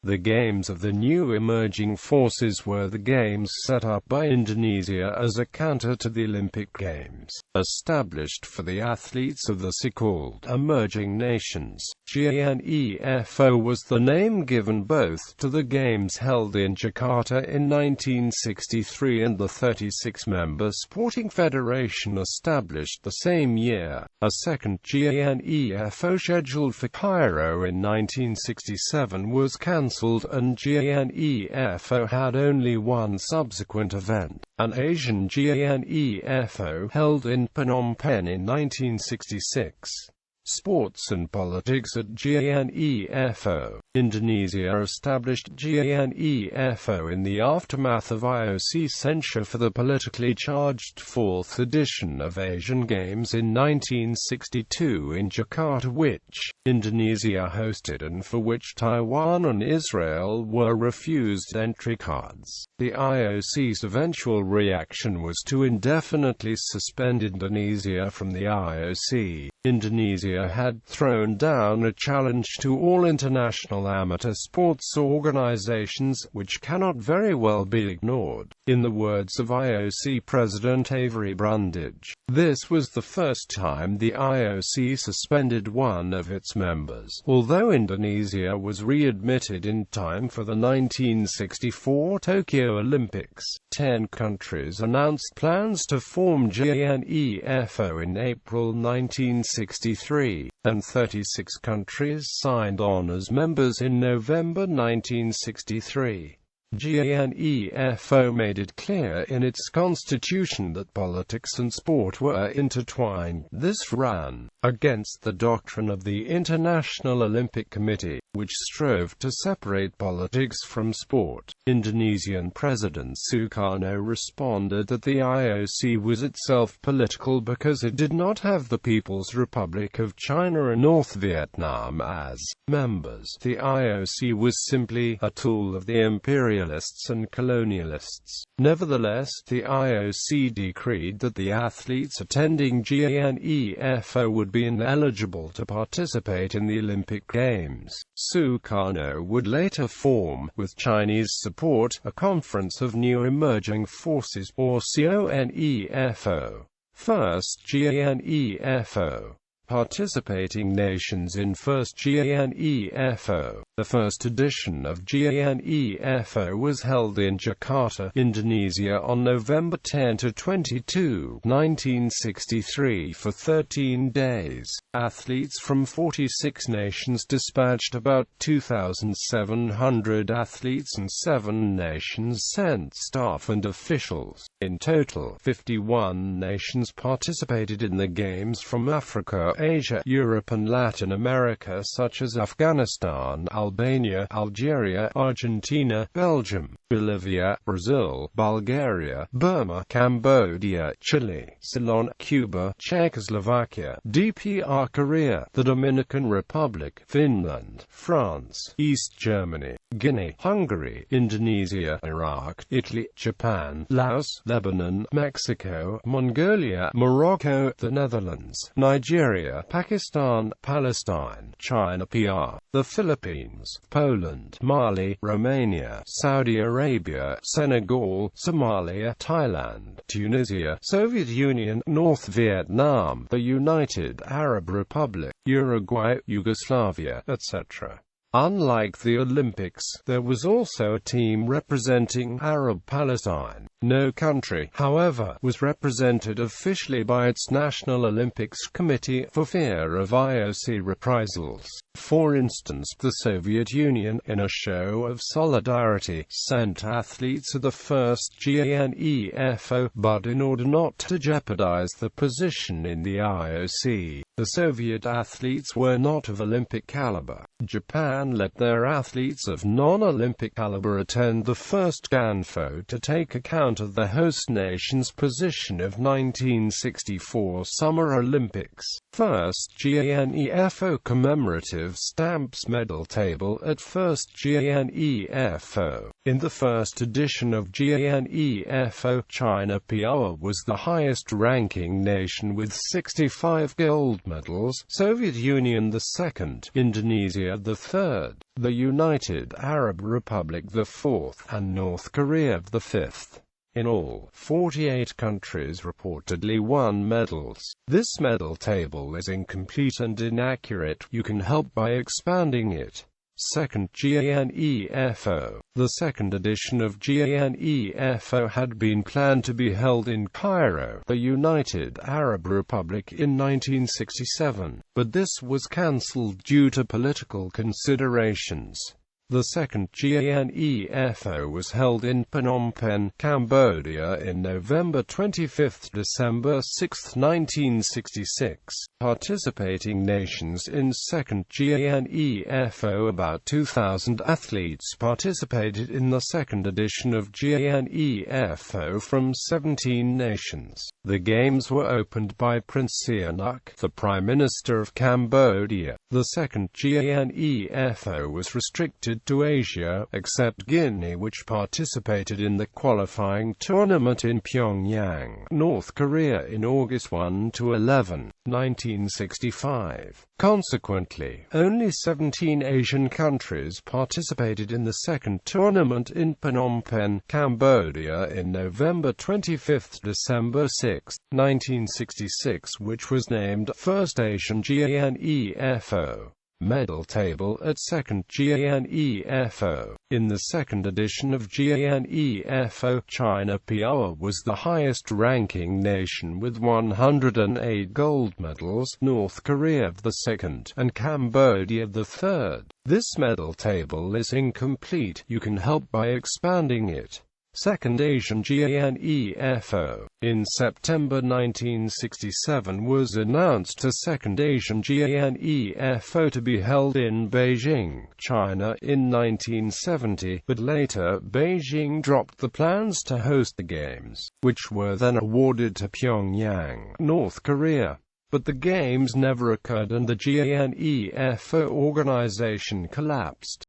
The Games of the new emerging forces were the games set up by Indonesia as a counter to the Olympic Games, established for the athletes of the so-called emerging nations. Ganefo was the name given both to the games held in Jakarta in 1963 and the 36-member sporting federation established the same year. A second Ganefo scheduled for Cairo in 1967 was cancelled, and Ganefo had only one subsequent event, an Asian Ganefo held in Phnom Penh in 1966. Sports and politics at Ganefo. Indonesia established Ganefo in the aftermath of IOC censure for the politically charged fourth edition of Asian Games in 1962 in Jakarta, which Indonesia hosted and for which Taiwan and Israel were refused entry cards. The IOC's eventual reaction was to indefinitely suspend Indonesia from the IOC. Indonesia had thrown down a challenge to all international amateur sports organizations, which cannot very well be ignored. In the words of IOC President Avery Brundage, this was the first time the IOC suspended one of its members. Although Indonesia was readmitted in time for the 1964 Tokyo Olympics, 10 countries announced plans to form Ganefo in April 1963, and 36 countries signed on as members in November 1963. Ganefo made it clear in its constitution that politics and sport were intertwined. This ran against the doctrine of the International Olympic Committee, which strove to separate politics from sport. Indonesian President Sukarno responded that the IOC was itself political because it did not have the People's Republic of China and North Vietnam as members. The IOC was simply a tool of the imperialists and colonialists. Nevertheless, the IOC decreed that the athletes attending Ganefo would be ineligible to participate in the Olympic Games. Sukarno would later form, with Chinese support, a Conference of New Emerging Forces, or CONEFO. First Ganefo. Participating nations in First Ganefo. The first edition of Ganefo was held in Jakarta, Indonesia on November 10–22, 1963 for 13 days. Athletes from 46 nations dispatched about 2,700 athletes, and 7 nations sent staff and officials. In total, 51 nations participated in the Games from Africa, Asia, Europe and Latin America, such as Afghanistan, Albania, Algeria, Argentina, Belgium, Bolivia, Brazil, Bulgaria, Burma, Cambodia, Chile, Ceylon, Cuba, Czechoslovakia, DPR Korea, the Dominican Republic, Finland, France, East Germany, Guinea, Hungary, Indonesia, Iraq, Italy, Japan, Laos, Lebanon, Mexico, Mongolia, Morocco, the Netherlands, Nigeria, Pakistan, Palestine, China PR, the Philippines, Poland, Mali, Romania, Saudi Arabia, Senegal, Somalia, Thailand, Tunisia, Soviet Union, North Vietnam, the United Arab Republic, Uruguay, Yugoslavia, etc. Unlike the Olympics, there was also a team representing Arab Palestine. No country, however, was represented officially by its National Olympics Committee for fear of IOC reprisals. For instance, the Soviet Union, in a show of solidarity, sent athletes to the first Ganefo, but in order not to jeopardize the position in the IOC, the Soviet athletes were not of Olympic caliber. Japan let their athletes of non-Olympic caliber attend the first Ganefo to take account account of the host nation's position of 1964 Summer Olympics. First Ganefo commemorative stamps medal table. At first Ganefo. In the first edition of Ganefo, China PRO was the highest-ranking nation with 65 gold medals, Soviet Union the second, Indonesia the third, the United Arab Republic the fourth, and North Korea the fifth. In all, 48 countries reportedly won medals. This medal table is incomplete and inaccurate. You can help by expanding it. Second Ganefo. The second edition of Ganefo had been planned to be held in Cairo, the United Arab Republic, in 1967, but this was cancelled due to political considerations. The second Ganefo was held in Phnom Penh, Cambodia in November 25–December 6, 1966. Participating nations in second Ganefo. About 2,000 athletes participated in the second edition of Ganefo from 17 nations. The games were opened by Prince Sihanouk, the Prime Minister of Cambodia. The second Ganefo was restricted to Asia, except Guinea, which participated in the qualifying tournament in Pyongyang, North Korea in August 1–11, 1965. Consequently, only 17 Asian countries participated in the second tournament in Phnom Penh, Cambodia in November 25–December 6, 1966, which was named First Asian Ganefo. Medal table. At second Ganefo. In the second edition of Ganefo, China PRO was the highest-ranking nation with 108 gold medals, North Korea the second, and Cambodia the third. This medal table is incomplete. You can help by expanding it. Second Asian Ganefo. In September 1967 was announced a second Asian Ganefo to be held in Beijing, China, in 1970, but later Beijing dropped the plans to host the Games, which were then awarded to Pyongyang, North Korea. But the Games never occurred and the Ganefo organization collapsed.